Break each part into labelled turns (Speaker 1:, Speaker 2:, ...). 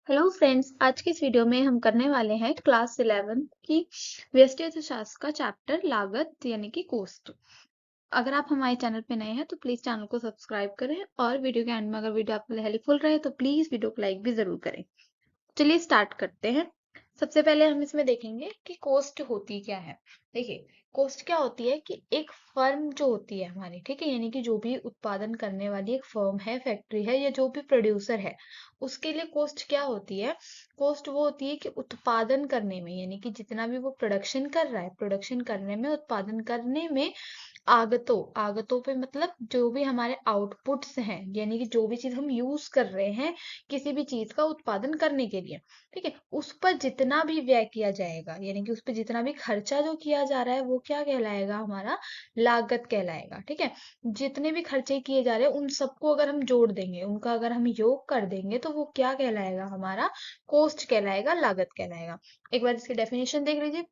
Speaker 1: Hello friends, आज की इस वीडियो में हम करने वाले हैं क्लास 11 की व्यष्टि अर्थशास्त्र का चैप्टर लागत यानी कि कॉस्ट। अगर आप हमारे चैनल पे नए हैं तो प्लीज चैनल को सब्सक्राइब करें और वीडियो के एंड में अगर वीडियो आपके लिए हेल्पफुल रहे तो प्लीज वीडियो को लाइक भी जरूर करें। चलिए स्टार्ट करते हैं। सबसे पहले हम इसमें देखेंगे कि कॉस्ट होती क्या है। देखिए, कॉस्ट क्या होती है कि एक फर्म जो होती है हमारी, ठीक है, यानी कि जो भी उत्पादन करने वाली एक फर्म है, फैक्ट्री है या जो भी प्रोड्यूसर है, उसके लिए कॉस्ट क्या होती है। कॉस्ट वो होती है कि उत्पादन करने में, यानी कि जितना भी वो प्रोडक्शन कर रहा है, प्रोडक्शन करने में, उत्पादन करने में आगतों आगतों पे मतलब जो भी हमारे आउटपुट्स हैं, यानी कि जो भी चीज हम यूज कर रहे हैं किसी भी चीज का उत्पादन करने के लिए, ठीक है, उस पर जितना भी व्यय किया जाएगा, यानी कि उस पर जितना भी खर्चा जो किया जा रहा है वो क्या कहलाएगा, हमारा लागत कहलाएगा। ठीक है, जितने भी खर्चे किए जा रहे हैं उन सबको अगर हम जोड़ देंगे, उनका अगर हम योग कर देंगे तो वो क्या कहलाएगा, हमारा कॉस्ट कहलाएगा, लागत कहलाएगा। एक बार इसकी डेफिनेशन देख लीजिए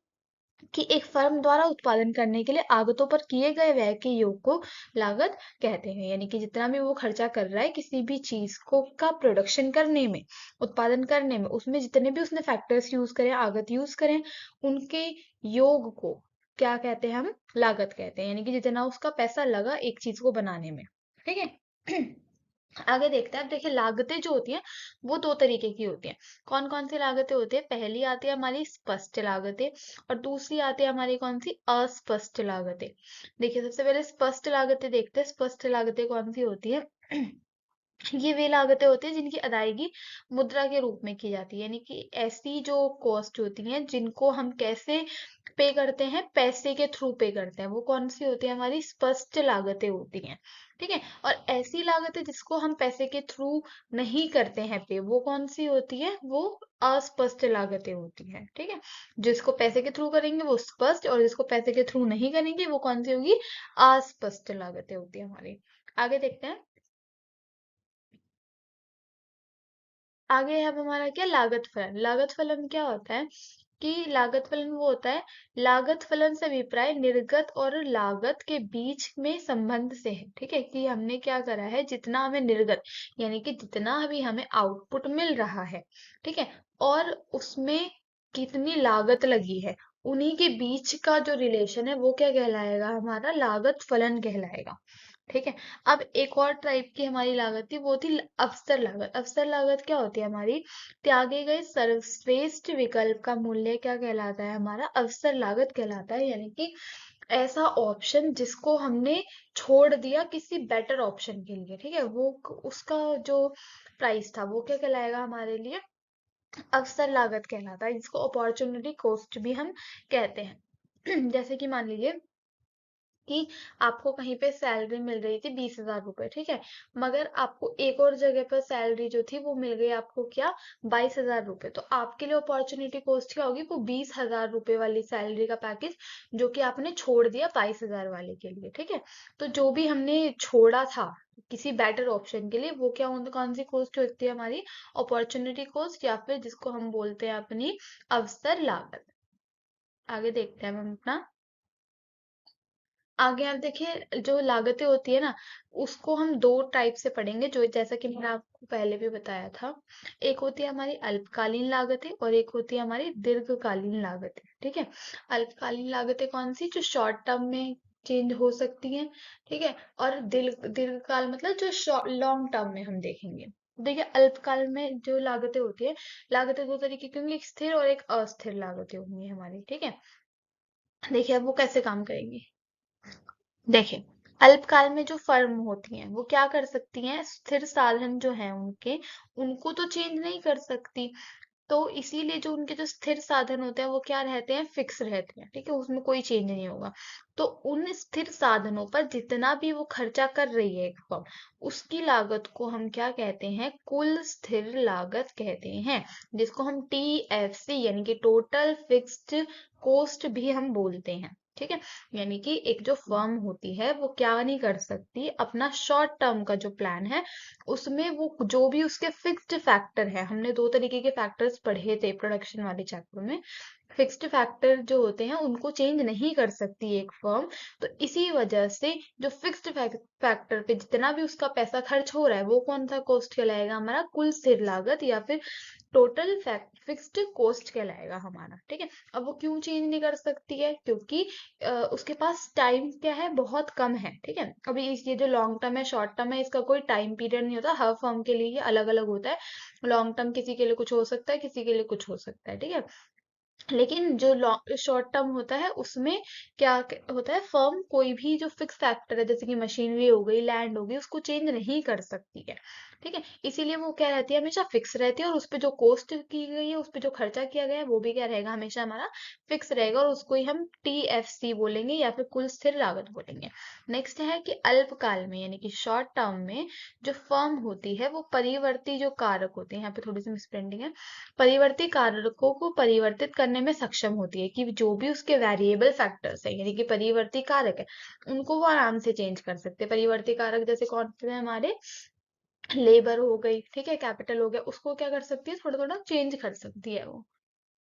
Speaker 1: कि एक फर्म द्वारा उत्पादन करने के लिए आगतों पर किए गए व्यय के योग को लागत कहते हैं। यानी कि जितना भी वो खर्चा कर रहा है किसी भी चीज को का प्रोडक्शन करने में, उत्पादन करने में, उसमें जितने भी उसने फैक्टर्स यूज करें, आगत यूज करें, उनके योग को क्या कहते हैं, हम लागत कहते हैं। यानी कि जितना उसका पैसा लगा एक चीज को बनाने में। ठीक है। आगे देखते हैं। अब देखिए, लागतें जो होती हैं वो दो तरीके की होती हैं। कौन कौन सी लागतें होती है? पहली आती है हमारी स्पष्ट लागतें और दूसरी आती है हमारी कौन सी, अस्पष्ट लागतें। देखिए, सबसे पहले स्पष्ट लागतें देखते हैं। स्पष्ट लागतें कौन सी होती है? ये वे लागतें होती है जिनकी अदायगी मुद्रा के रूप में की जाती है। यानी कि ऐसी जो कॉस्ट होती हैं जिनको हम कैसे पे करते हैं, पैसे के थ्रू पे करते हैं, वो कौन सी होती है, हमारी स्पष्ट लागतें होती हैं। ठीक है, और ऐसी लागतें जिसको हम पैसे के थ्रू नहीं करते हैं पे, वो कौन सी होती है, वो अस्पष्ट लागतें होती हैं। ठीक है, जिसको पैसे के थ्रू करेंगे वो स्पष्ट, और जिसको पैसे के थ्रू नहीं करेंगे वो कौन सी होगी, अस्पष्ट लागतें होती है हमारी। आगे देखते हैं। आगे है अब हमारा क्या, लागत फलन। लागत फलन क्या होता है कि लागत फलन वो होता है, लागत फलन से अभिप्राय निर्गत और लागत के बीच में संबंध से है। ठीक है, कि हमने क्या करा है, जितना हमें निर्गत यानी कि जितना अभी हमें आउटपुट मिल रहा है, ठीक है, और उसमें कितनी लागत लगी है, उन्हीं के बीच का जो रिलेशन है वो क्या कहलाएगा, हमारा लागत फलन कहलाएगा। ठीक है, अब एक और टाइप की हमारी लागत थी, वो थी अवसर लागत। अवसर लागत क्या होती है हमारी, त्यागे गए सर्वश्रेष्ठ विकल्प का मूल्य क्या कहलाता है, हमारा अवसर लागत कहलाता है। यानी कि ऐसा ऑप्शन जिसको हमने छोड़ दिया किसी बेटर ऑप्शन के लिए, ठीक है, वो उसका जो प्राइस था वो क्या कहलाएगा हमारे लिए, अवसर लागत कहलाता है, जिसको अपॉर्चुनिटी कॉस्ट भी हम कहते हैं। जैसे कि मान लीजिए कि आपको कहीं पे सैलरी मिल रही थी 20,000 रुपए, ठीक है, मगर आपको एक और जगह पर सैलरी जो थी वो मिल गई आपको क्या, 22,000 रुपए। तो आपके लिए अपॉर्चुनिटी कॉस्ट क्या होगी, वो 20,000 रुपए वाली सैलरी का पैकेज जो कि आपने छोड़ दिया 22,000 वाले के लिए। ठीक है, तो जो भी हमने छोड़ा था किसी बेटर ऑप्शन के लिए, वो क्या कौन सी कॉस्ट होती है हमारी, अपॉर्चुनिटी कॉस्ट, या फिर जिसको हम बोलते हैं अपनी अवसर लागत। आगे देखते हैं हम अपना। आगे आप देखिए, जो लागतें होती है ना, उसको हम दो टाइप से पढ़ेंगे, जो जैसा कि मैंने आपको पहले भी बताया था। एक होती है हमारी अल्पकालीन लागतें और एक होती है हमारी दीर्घकालीन लागतें। ठीक है, अल्पकालीन लागतें कौन सी, जो शॉर्ट टर्म में चेंज हो सकती हैं, ठीक है, और दीर्घकाल मतलब जो लॉन्ग टर्म में हम देखेंगे। देखिए, अल्पकाल में जो लागतें होती है, लागतें दो तरीके की होंगी, एक स्थिर और एक अस्थिर लागतें होंगी हमारी। ठीक है, देखिए अब वो कैसे काम करेंगी। देखें, अल्पकाल में जो फर्म होती हैं वो क्या कर सकती हैं, स्थिर साधन जो हैं उनके, उनको तो चेंज नहीं कर सकती। तो इसीलिए जो उनके जो स्थिर साधन होते हैं वो क्या रहते हैं, फिक्स रहते हैं। ठीक है, उसमें कोई चेंज नहीं होगा। तो उन स्थिर साधनों पर जितना भी वो खर्चा कर रही है एक फर्म, उसकी लागत को हम क्या कहते हैं, कुल स्थिर लागत कहते हैं, जिसको हम TFC यानी कि टोटल फिक्स्ड कॉस्ट भी हम बोलते हैं। ठीक है, यानी कि एक जो फर्म होती है वो क्या नहीं कर सकती, अपना शॉर्ट टर्म का जो प्लान है उसमें वो जो भी उसके फिक्स्ड फैक्टर है, हमने दो तरीके के फैक्टर्स पढ़े थे प्रोडक्शन वाले चैप्टर में, फिक्स्ड फैक्टर जो होते हैं उनको चेंज नहीं कर सकती एक फर्म। तो इसी वजह से जो फिक्स्ड फैक्टर पे जितना भी उसका पैसा खर्च हो रहा है वो कौन सा कॉस्ट कहलाएगा, हमारा कुल स्थिर लागत या फिर टोटल फिक्स्ड कॉस्ट कहलाएगा हमारा। ठीक है, अब वो क्यों चेंज नहीं कर सकती है, क्योंकि उसके पास टाइम क्या है, बहुत कम है। ठीक है, अभी ये जो लॉन्ग टर्म है शॉर्ट टर्म है, इसका कोई टाइम पीरियड नहीं होता, हर फर्म के लिए ये अलग अलग होता है। लॉन्ग टर्म किसी के लिए कुछ हो सकता है, किसी के लिए कुछ हो सकता है। ठीक है, लेकिन जो लॉन्ग शॉर्ट टर्म होता है उसमें क्या होता है, फर्म कोई भी जो फिक्स फैक्टर है जैसे कि मशीनरी हो गई, लैंड हो गई, उसको चेंज नहीं कर सकती है। ठीक है, इसीलिए वो क्या रहती है, हमेशा फिक्स रहती है, और उस पे जो कॉस्ट की गई है, उस पे जो खर्चा किया गया है वो भी क्या रहेगा, हमेशा हमारा फिक्स रहेगा, और उसको ही हम TFC बोलेंगे या फिर कुल स्थिर लागत बोलेंगे। नेक्स्ट है कि अल्पकाल में यानी कि शॉर्ट टर्म में जो फर्म होती है वो परिवर्ती जो कारक होते हैं, यहाँ पे थोड़ी सी मिसप्रिंटिंग है, परिवर्ती कारकों को परिवर्तित करने में सक्षम होती है, कि जो भी उसके वेरिएबल फैक्टर्स है यानी कि परिवर्ती कारक है उनको वो आराम से चेंज कर सकते हैं। परिवर्ती कारक जैसे कौन से हैं हमारे, लेबर हो गई, ठीक है, कैपिटल हो गया, उसको क्या कर सकती है, थोड़ा थोड़ा चेंज कर सकती है वो।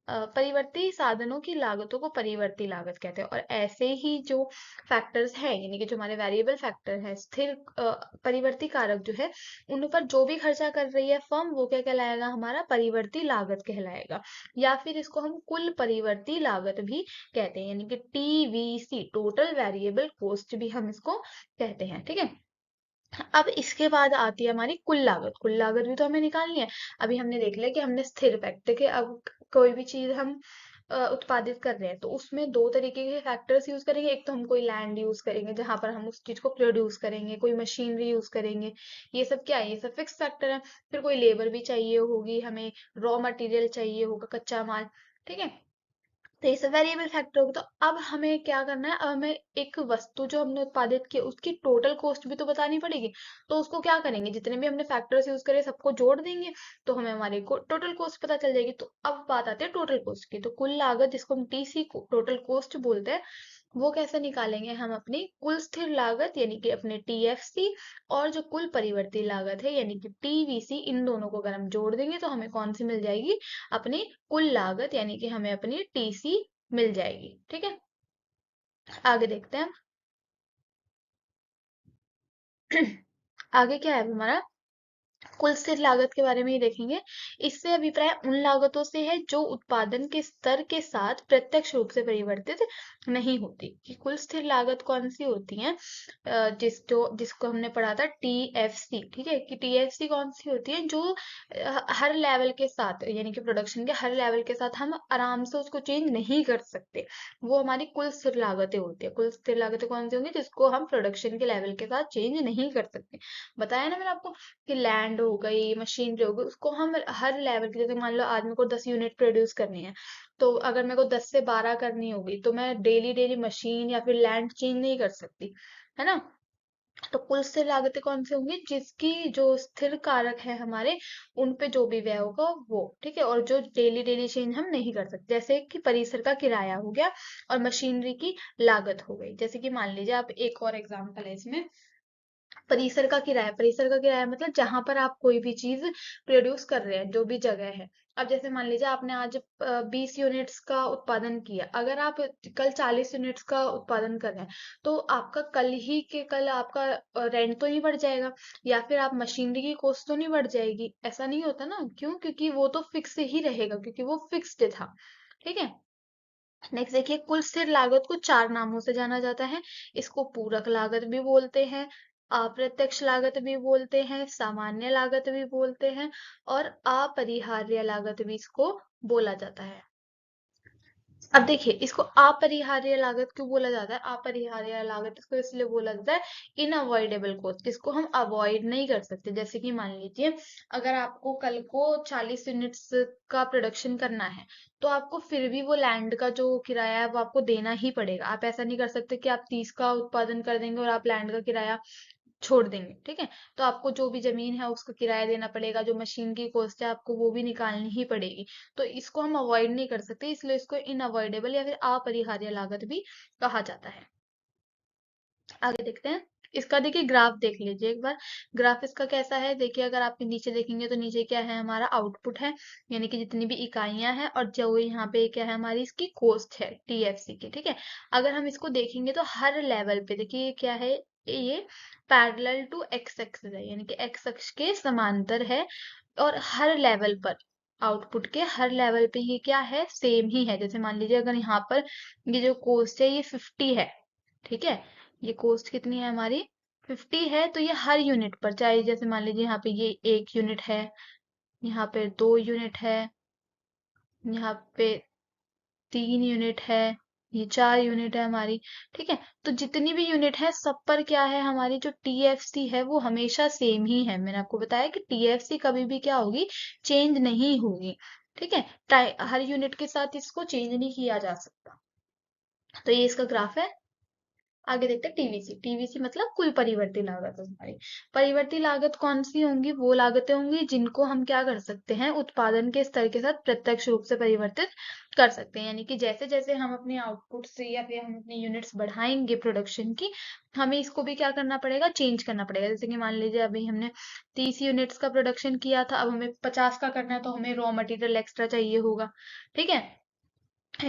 Speaker 1: परिवर्ती साधनों की लागतों को परिवर्ती लागत कहते हैं। और ऐसे ही जो फैक्टर्स हैं यानी कि जो हमारे वेरिएबल फैक्टर है, स्थिर परिवर्ती कारक जो है, उन पर जो भी खर्चा कर रही है फर्म वो क्या कहलाएगा, हमारा परिवर्ती लागत कहलाएगा, या फिर इसको हम कुल परिवर्ती लागत भी कहते हैं, यानी कि TVC, टोटल वेरिएबल कॉस्ट भी हम इसको कहते हैं। ठीक है, अब इसके बाद आती है हमारी कुल लागत। कुल लागत भी तो हमें निकालनी है। अभी हमने देख लिया कि हमने स्थिर फैक्टर, देखिए अब कोई भी चीज हम उत्पादित कर रहे हैं तो उसमें दो तरीके के फैक्टर्स यूज करेंगे। एक तो हम कोई लैंड यूज करेंगे जहां पर हम उस चीज को प्रोड्यूस करेंगे, कोई मशीनरी यूज करेंगे, ये सब क्या है, ये सब फिक्स फैक्टर है। फिर कोई लेबर भी चाहिए होगी हमें, रॉ मटेरियल चाहिए होगा, कच्चा माल। ठीक है, तो ये सब वेरिएबल फैक्टर होगा। तो अब हमें क्या करना है, अब हमें एक वस्तु जो हमने उत्पादित की उसकी टोटल कॉस्ट भी तो बतानी पड़ेगी। तो उसको क्या करेंगे, जितने भी हमने फैक्टर्स यूज करे सबको जोड़ देंगे, तो हमें हमारी टोटल कॉस्ट पता चल जाएगी। तो अब बात आती है टोटल कॉस्ट की। तो कुल लागत जिसको हम TC टोटल कॉस्ट बोलते हैं, वो कैसे निकालेंगे, हम अपनी कुल स्थिर लागत यानी कि अपने TFC और जो कुल परिवर्ती लागत है यानी कि TVC, इन दोनों को अगर हम जोड़ देंगे तो हमें कौन सी मिल जाएगी, अपनी कुल लागत, यानी कि हमें अपनी TC मिल जाएगी। ठीक है, आगे देखते हैं। आगे क्या है हमारा, कुल स्थिर लागत के बारे में ही देखेंगे। इससे अभिप्राय उन लागतों से है जो उत्पादन के स्तर के साथ प्रत्यक्ष रूप से परिवर्तित नहीं होती। कि कुल स्थिर लागत कौन सी होती है, जिसको हमने पढ़ा था TFC। ठीक है, कि TFC कौन सी होती है, जो हर लेवल के साथ यानी कि प्रोडक्शन के हर लेवल के साथ हम आराम से उसको चेंज नहीं कर सकते, वो हमारी कुल स्थिर लागतें होती है। कुल स्थिर लागतें कौन सी होंगी, जिसको हम प्रोडक्शन के लेवल के साथ चेंज नहीं कर सकते। बताया ना मैंने आपको कि लैंड हो गई, मशीनरी हो गई, उसको हम हर लेवल की, जैसे मान लो आज मेरे को 10 यूनिट प्रोड्यूस करनी है, तो अगर मेरे को 10 से 12 करनी होगी तो मैं डेली डेली मशीन या फिर लैंड चेंज नहीं कर सकती, है ना। तो कुल स्थिर लागतें कौन सी होंगी, जिसकी जो स्थिर कारक है हमारे, उन पे जो भी व्यय होगा वो। ठीक है, और जो डेली डेली चेंज हम नहीं कर सकते, जैसे कि परिसर का किराया हो गया और मशीनरी की लागत हो गई। जैसे कि मान लीजिए, आप एक और एग्जांपल है इसमें, परिसर का किराया। परिसर का किराया मतलब जहां पर आप कोई भी चीज प्रोड्यूस कर रहे हैं, जो भी जगह है। अब जैसे मान लीजिए आपने आज 20 यूनिट्स का उत्पादन किया, अगर आप कल 40 यूनिट्स का उत्पादन कर रहे हैं, तो आपका कल ही के कल आपका रेंट तो नहीं बढ़ जाएगा, या फिर आप मशीनरी की कॉस्ट तो नहीं बढ़ जाएगी। ऐसा नहीं होता ना, क्यों, क्योंकि वो तो फिक्स ही रहेगा, क्योंकि वो फिक्स्ड था। ठीक है, नेक्स्ट देखिए, कुल स्थिर लागत को 4 नामों से जाना जाता है। इसको पूरक लागत भी बोलते हैं, अप्रत्यक्ष लागत भी बोलते हैं, सामान्य लागत भी बोलते हैं, और अपरिहार्य लागत भी इसको बोला जाता है। अब देखिए, इसको अपरिहार्य लागत क्यों बोला जाता है, अपरिहार्य लागत इसको इसलिए बोला जाता है, इनअवॉइडेबल कॉस्ट, जिसको हम अवॉइड नहीं कर सकते। जैसे कि मान लीजिए, अगर आपको कल को 40 यूनिट्स का प्रोडक्शन करना है, तो आपको फिर भी वो लैंड का जो किराया है वो आपको देना ही पड़ेगा। आप ऐसा नहीं कर सकते कि आप 30 का उत्पादन कर देंगे और आप लैंड का किराया छोड़ देंगे। ठीक है, तो आपको जो भी जमीन है उसका किराया देना पड़ेगा, जो मशीन की कॉस्ट है आपको वो भी निकालनी ही पड़ेगी। तो इसको हम अवॉइड नहीं कर सकते, इसलिए इसको इनअवॉइडेबल या फिर अपरिहार्य लागत भी कहा जाता है। आगे देखते हैं। इसका देखिए ग्राफ देख लीजिए एक बार। ग्राफ इसका कैसा है देखिए, अगर आप नीचे देखेंगे तो नीचे क्या है, हमारा आउटपुट है, यानी कि जितनी भी इकाइयां हैं, और जो यहाँ पे क्या है, हमारी इसकी कॉस्ट है टीएफसी की, ठीक है। अगर हम इसको देखेंगे तो हर लेवल पे देखिए ये क्या है, ये पैरेलल टू एक्स एक्सिस है, यानी कि एक्स अक्ष के समांतर है, और हर लेवल पर, आउटपुट के हर लेवल पे ये क्या है, सेम ही है। जैसे मान लीजिए अगर यहाँ पर ये जो कोस्ट है ये 50 है, ठीक है, ये कोस्ट कितनी है हमारी, 50 है, तो ये हर यूनिट पर, चाहे जैसे मान लीजिए यहाँ पे ये 1 यूनिट है, यहाँ पे 2 यूनिट है, यहाँ पे 3 यूनिट है, ये 4 यूनिट है हमारी, ठीक है। तो जितनी भी यूनिट है सब पर क्या है, हमारी जो टीएफसी है वो हमेशा सेम ही है। मैंने आपको बताया कि टीएफसी कभी भी क्या होगी, चेंज नहीं होगी, ठीक है। हर यूनिट के साथ इसको चेंज नहीं किया जा सकता। तो ये इसका ग्राफ है। आगे देखते हैं टीवीसी। टीवीसी मतलब कुल परिवर्ती लागत है हमारी। परिवर्ती लागत कौन सी होंगी, वो लागतें होंगी जिनको हम क्या कर सकते हैं, उत्पादन के स्तर के साथ प्रत्यक्ष रूप से परिवर्तित कर सकते हैं। यानी कि जैसे जैसे हम अपने आउटपुट से या फिर हम अपनी यूनिट्स बढ़ाएंगे प्रोडक्शन की, हमें इसको भी क्या करना पड़ेगा, चेंज करना पड़ेगा। जैसे कि मान लीजिए अभी हमने 30 यूनिट्स का प्रोडक्शन किया था, अब हमें 50 का करना है, तो हमें रॉ मटेरियल एक्स्ट्रा चाहिए होगा, ठीक है।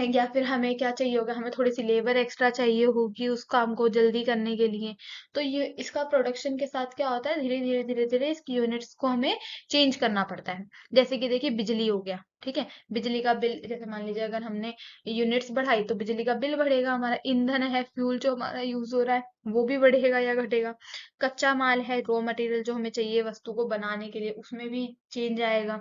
Speaker 1: या फिर हमें क्या चाहिए होगा, हमें थोड़ी सी लेबर एक्स्ट्रा चाहिए होगी उस काम को जल्दी करने के लिए। तो ये इसका प्रोडक्शन के साथ क्या होता है, धीरे धीरे धीरे धीरे इसकी यूनिट्स को हमें चेंज करना पड़ता है। जैसे कि देखिए बिजली हो गया, ठीक है, बिजली का बिल, जैसे मान लीजिए अगर हमने यूनिट्स बढ़ाई तो बिजली का बिल बढ़ेगा, हमारा ईंधन है, फ्यूल जो हमारा यूज हो रहा है वो भी बढ़ेगा या घटेगा। कच्चा माल है, रॉ मटेरियल जो हमें चाहिए वस्तु को बनाने के लिए, उसमें भी चेंज आएगा।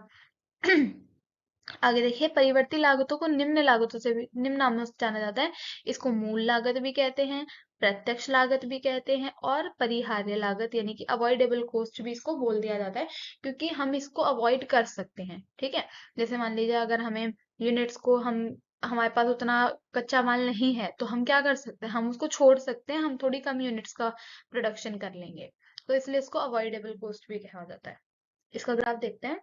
Speaker 1: आगे देखिए, परिवर्ती लागतों को निम्न लागतों से भी, निम्न नामों से जाना जाता है। इसको मूल लागत भी कहते हैं, प्रत्यक्ष लागत भी कहते हैं, और परिहार्य लागत यानी कि अवॉइडेबल कॉस्ट भी इसको बोल दिया जाता है, क्योंकि हम इसको अवॉइड कर सकते हैं, ठीक है। जैसे मान लीजिए अगर हमें यूनिट्स को, हम हमारे पास उतना कच्चा माल नहीं है, तो हम क्या कर सकते हैं, हम उसको छोड़ सकते हैं, हम थोड़ी कम यूनिट्स का प्रोडक्शन कर लेंगे। तो इसलिए इसको अवॉइडेबल कॉस्ट भी कहा जाता है। इसका ग्राफ देखते हैं।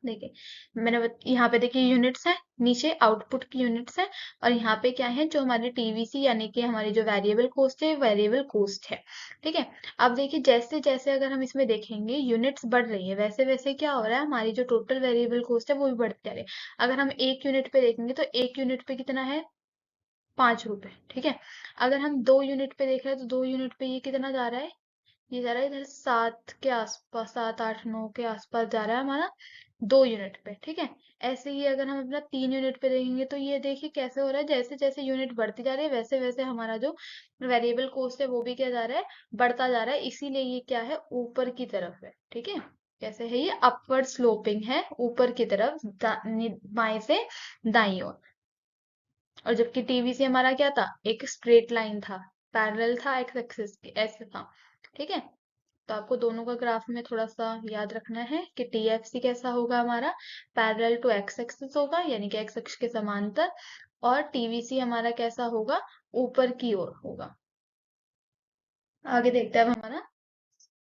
Speaker 1: देखिए यहाँ पे देखिए यूनिट्स है, नीचे आउटपुट की यूनिट्स है, और यहाँ पे क्या है, जो हमारी टीवीसी यानी कि हमारी जो वेरिएबल कॉस्ट है, वेरिएबल कॉस्ट है, ठीक है। अब देखिए जैसे जैसे अगर हम इसमें देखेंगे यूनिट्स बढ़ रही है, वैसे वैसे क्या हो रहा है, हमारी जो टोटल वेरिएबल कॉस्ट है वो भी बढ़ती जा रही है। अगर हम 1 यूनिट पे देखेंगे तो 1 यूनिट पे कितना है, 5 रुपए, ठीक है। अगर हम 2 यूनिट पे देख रहे हैं तो 2 यूनिट पे ये कितना जा रहा है, ये जा रहा है इधर 7 के आसपास, 7 8 9 के आसपास जा रहा है हमारा 2 यूनिट पे, ठीक है। ऐसे ही अगर हम अपना 3 यूनिट पे देखेंगे तो ये देखिए कैसे हो रहा है, जैसे जैसे यूनिट बढ़ती जा रही है वैसे वैसे हमारा जो वेरिएबल कॉस्ट है वो भी क्या जा रहा है, बढ़ता जा रहा है। इसीलिए ये क्या है, ऊपर की तरफ है, ठीक है। कैसे है, ये अपवर्ड स्लोपिंग है, ऊपर की तरफ, बाएं से दाईं ओर। और जबकि टीवीसी हमारा क्या था, एक स्ट्रेट लाइन था, पैरेलल था एक्स एक्सिस के, ऐसे था, ठीक है। तो आपको दोनों का ग्राफ में थोड़ा सा याद रखना है कि टीएफसी कैसा होगा, हमारा पैरेलल टू एक्स एक्सिस होगा, यानी कि एक्स अक्ष के समांतर, और टीवीसी हमारा कैसा होगा, ऊपर की ओर होगा। आगे देखते हैं अब हमारा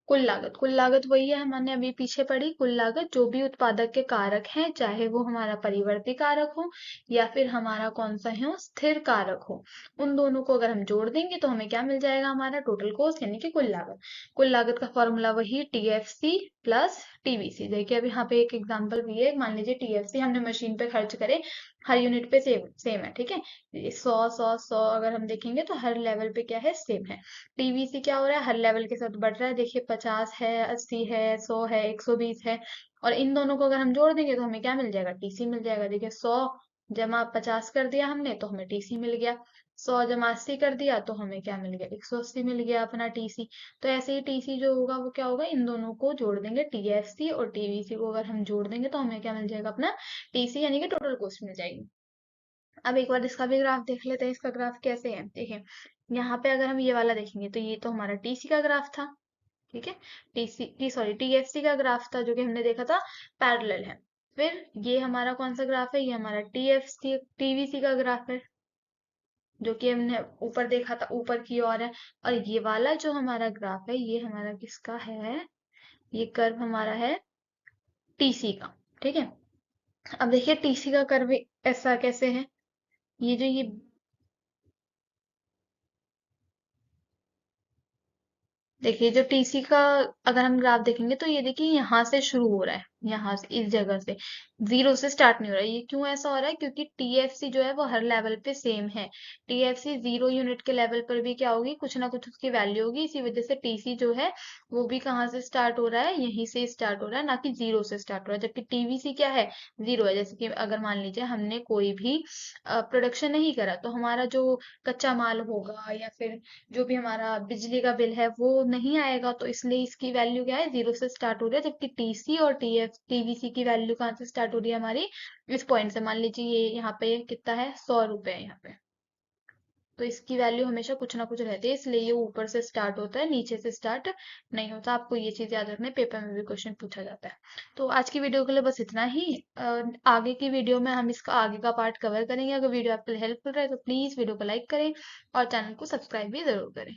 Speaker 1: कुल लागत। कुल लागत वही है, हमने अभी पीछे पढ़ी, कुल लागत जो भी उत्पादक के कारक हैं, चाहे वो हमारा परिवर्ती कारक हो या फिर हमारा कौन सा है, स्थिर कारक हो, उन दोनों को अगर हम जोड़ देंगे तो हमें क्या मिल जाएगा, हमारा टोटल कॉस्ट यानी कि कुल लागत। कुल लागत का फॉर्मूला वही टीएफसी प्लस टीवीसी। देखिए अभी यहाँ पे एक एग्जांपल भी है, मान लीजिए टीएफसी हमने मशीन पे खर्च करे, हर यूनिट पे सेम सेम है, ठीक है, 100 100 100 अगर हम देखेंगे तो हर लेवल पे क्या है, सेम है। टीवीसी क्या हो रहा है, हर लेवल के साथ बढ़ रहा है, देखिए 50 है, 80 है, 100 है, 120 है, और इन दोनों को अगर हम जोड़ देंगे तो हमें क्या मिल जाएगा, टीसी मिल जाएगा। देखिए 100 जमा 50 कर दिया हमने तो हमें टीसी मिल गया, 100 जमा 80 कर दिया तो हमें क्या मिल गया, 180 मिल गया अपना टीसी। तो ऐसे ही टीसी जो होगा वो क्या होगा, इन दोनों को जोड़ देंगे, टीएफसी और टीवीसी को अगर हम जोड़ देंगे तो हमें क्या मिल जाएगा, अपना टीसी यानी कि टोटल कॉस्ट मिल जाएगी। अब एक बार इसका भी ग्राफ देख लेते हैं, इसका ग्राफ कैसे है, देखिए यहाँ पे अगर हम ये वाला देखेंगे तो ये तो हमारा टीसी का ग्राफ था, ठीक है, सॉरी टीएफसी का ग्राफ था जो कि हमने देखा था पैरेलल है। फिर ये हमारा कौन सा ग्राफ है, ये हमारा टीएफसी टीवीसी का ग्राफ है, जो कि हमने ऊपर देखा था, ऊपर की ओर है। और ये वाला जो हमारा ग्राफ है ये हमारा किसका है, ये कर्व हमारा है टीसी का, ठीक है। अब देखिए टीसी का कर्व ऐसा कैसे है, ये देखिए जो टीसी का अगर हम ग्राफ देखेंगे तो ये देखिए यहाँ से शुरू हो रहा है, यहाँ से इस जगह से जीरो से स्टार्ट नहीं हो रहा है। ये क्यों ऐसा हो रहा है? क्योंकि टीएफसी जो है वो हर लेवल पे सेम है। टीएफसी 0 यूनिट के लेवल पर भी क्या होगी, कुछ ना कुछ उसकी वैल्यू होगी। इसी वजह से टीसी जो है वो भी कहाँ से स्टार्ट हो रहा है, यहीं से स्टार्ट हो रहा है, ना कि जीरो से स्टार्ट हो रहा है। जबकि टीवीसी क्या है, जीरो है। जैसे कि अगर मान लीजिए हमने कोई भी प्रोडक्शन नहीं करा तो हमारा जो कच्चा माल होगा या फिर जो भी हमारा बिजली का बिल है वो नहीं आएगा, तो इसलिए इसकी वैल्यू क्या है, जीरो से स्टार्ट हो रही है। जबकि टीसी और टीवीसी की वैल्यू कहाँ से स्टार्ट हो रही है हमारी, इस पॉइंट से। मान लीजिए ये यहाँ पे कितना है, 100 रुपए है यहाँ पे, तो इसकी वैल्यू हमेशा कुछ ना कुछ रहती है, इसलिए ये ऊपर से स्टार्ट होता है, नीचे से स्टार्ट नहीं होता। आपको ये चीज याद रखना है, पेपर में भी क्वेश्चन पूछा जाता है। तो आज की वीडियो के लिए बस इतना ही। आगे की वीडियो में हम इसका आगे का पार्ट कवर करेंगे। अगर वीडियो आपके लिए हेल्पफुल रहे तो प्लीज वीडियो को लाइक करें और चैनल को सब्सक्राइब भी जरूर करें।